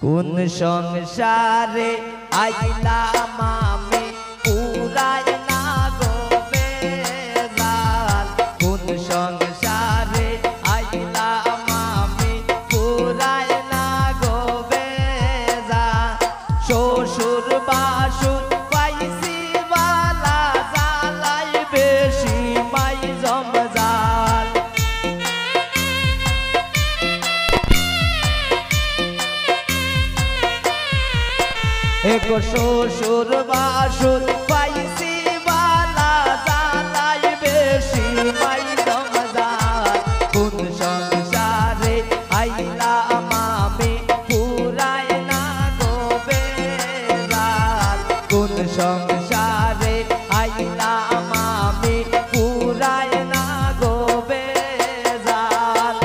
কোন সংসারে আইলাম আমি পুরাই না গো বেজাল। কোন সংসারে আইলাম আমি পুরাই না গো বেজাল। শ্বশুর বাসুর পাইছি বালা জালাই বেশি মাই জমজাল। এগো শ্বশুর বাসুর পাইছি বালা জালাই বেশি মাই জমজাল। কোন সংসারে আইলাম আমি পুরাই না গো বেজাল। কোন সংসারে আইলাম আমি পুরাই না গো বেজাল।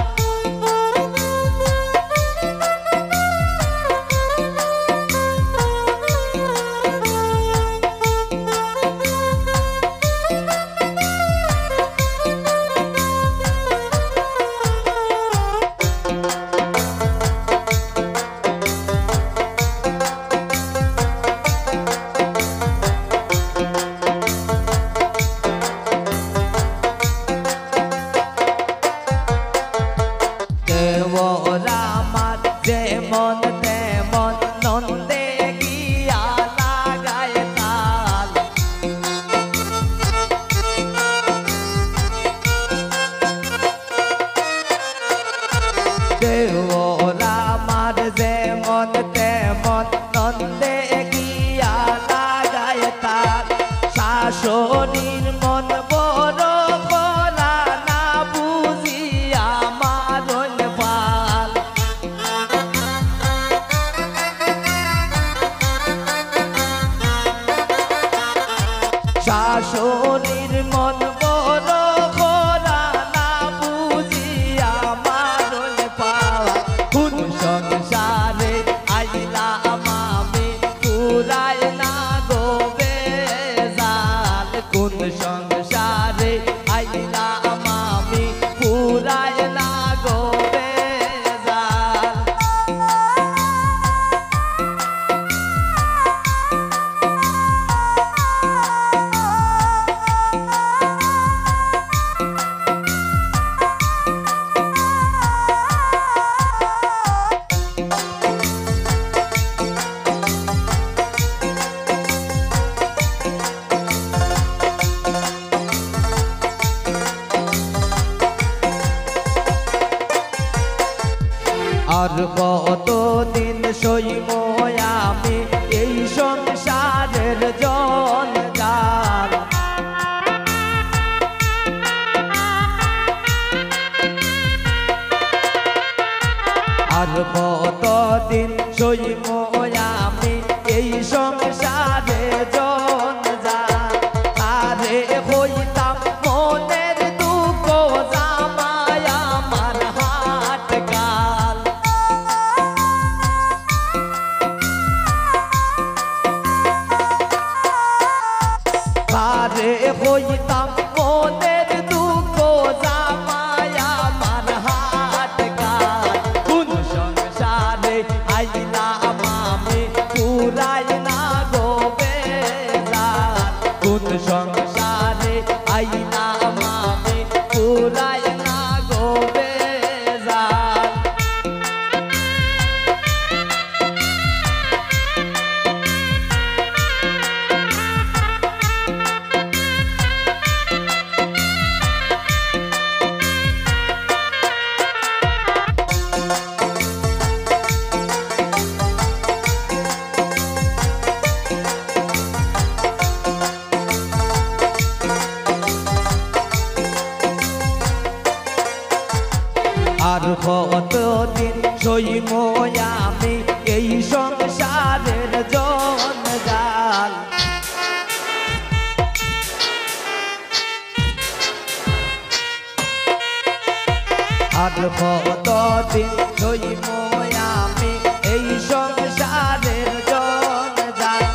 আমার যেমন তেমন নন্দে গিয়া লাগায় তাল। দেওর আমার যেমন তেমন নন্দে গিয়া লাগায় তাল। শাশুড়ির মন বড় করা না বুঝিয়া মারণ পাল। শাশুড়ির মন বড় করা না বুঝিয়া মারণ পাল। কোন সংসারে আইলাম আমি পুরাই না গো বেজাল। কোন সংসারে আইলাম আমি পুরাই না গো বেজাল। আর কতদিন সইব আমি এই সংসারের জঞ্জাল। আর কতদিন সইব আমি এই সংসারের জঞ্জাল। আরে হইতাম মনের দুঃখ জামাই আমার হাট কাল। আরে হইতাম মনের দুঃখ জামাই আমার হাট কাল। কোন সংসারে আইলাম আমি পুরাই না গো বেজাল। কোন সংসারে আইলাম আমি পুরাই না গো বেজাল। আর কতদিন সইব আমি এই সংসারের জঞ্জাল। আর কতদিন সইব আমি এই সংসারের জঞ্জাল।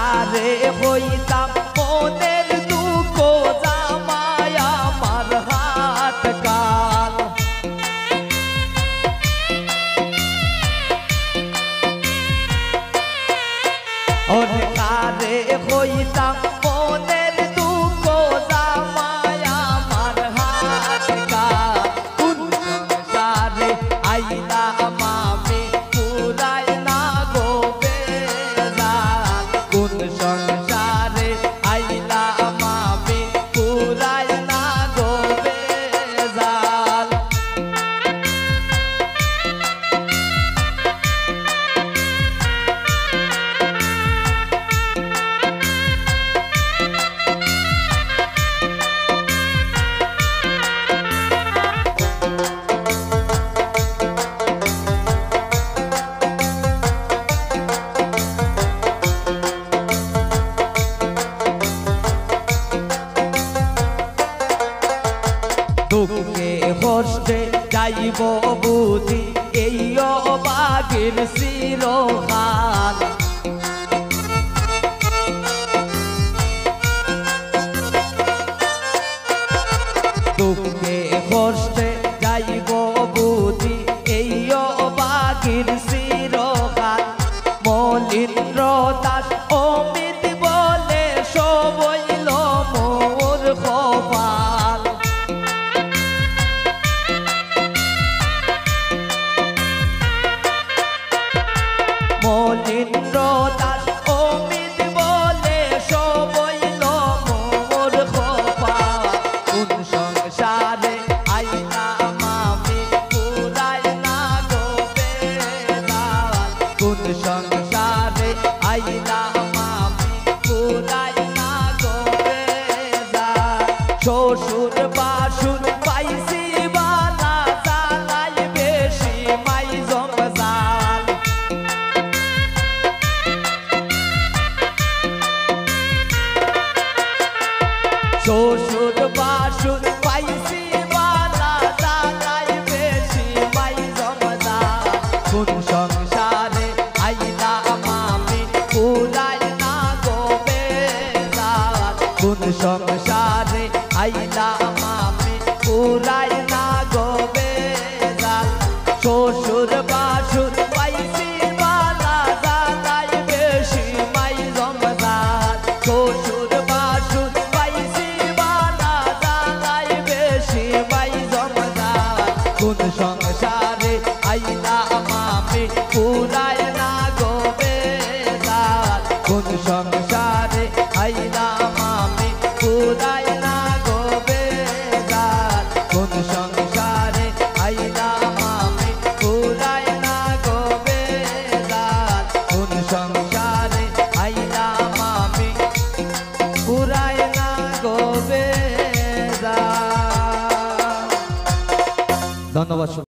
আরে হইতাম মনের দুঃখ জামাই আমার হাট কাল। হইতাম মনের দুঃখ জামায় আমার হাত কার কোন সংসারে আইলাম আমি পুরায় না গো বেজান কোন সংসারে আইলাম আমি পুরায় না গো বেজান দুঃখে কষ্টে যাইব বুঝি এই অবাগের চিরকাল দুঃখে কষ্টে যাইব বুঝি এই অবাগের চিরকাল মলিন্দ্র দাস অমিত বলে সবইল মোর কপাল মলিন্দ্র দাস অমিত বলে সবইল মোর কপাল কোন সংসারে আইলাম আমি পুরায় না গো বেজান কোন সংসারে আইলাম আমি পুরায় না গো বেজান শ্বশুর বাসুর পাইছি বালা জালাই বেশি মাই জমজাল শ্বশুর বাসুর পাইছি বালা জালাই বেশি মাই জমজাল কোন সংসারে আইলাম আমি পুরায় না গো বেজান কোন সংসারে আইলাম আমি পুরায় না গো বেজান শ্বশুর বাসুর পাইছি বালা জালাই বেশি মাই জমজাল শ্বশুর বাসুর পাইছি বালা জালাই বেশি মাই জমজাল কোন সংসারে আইলাম আমি পুরায় না গো বেজান কোন সংসারে আইলাম আমি পুরায় না গো বেজান কোন সংসারে আইলাম আমি পুরায় না গো বেজান কোন সংসারে আইলাম আমি পুরায় না গো বেজান ধন্যবাদ।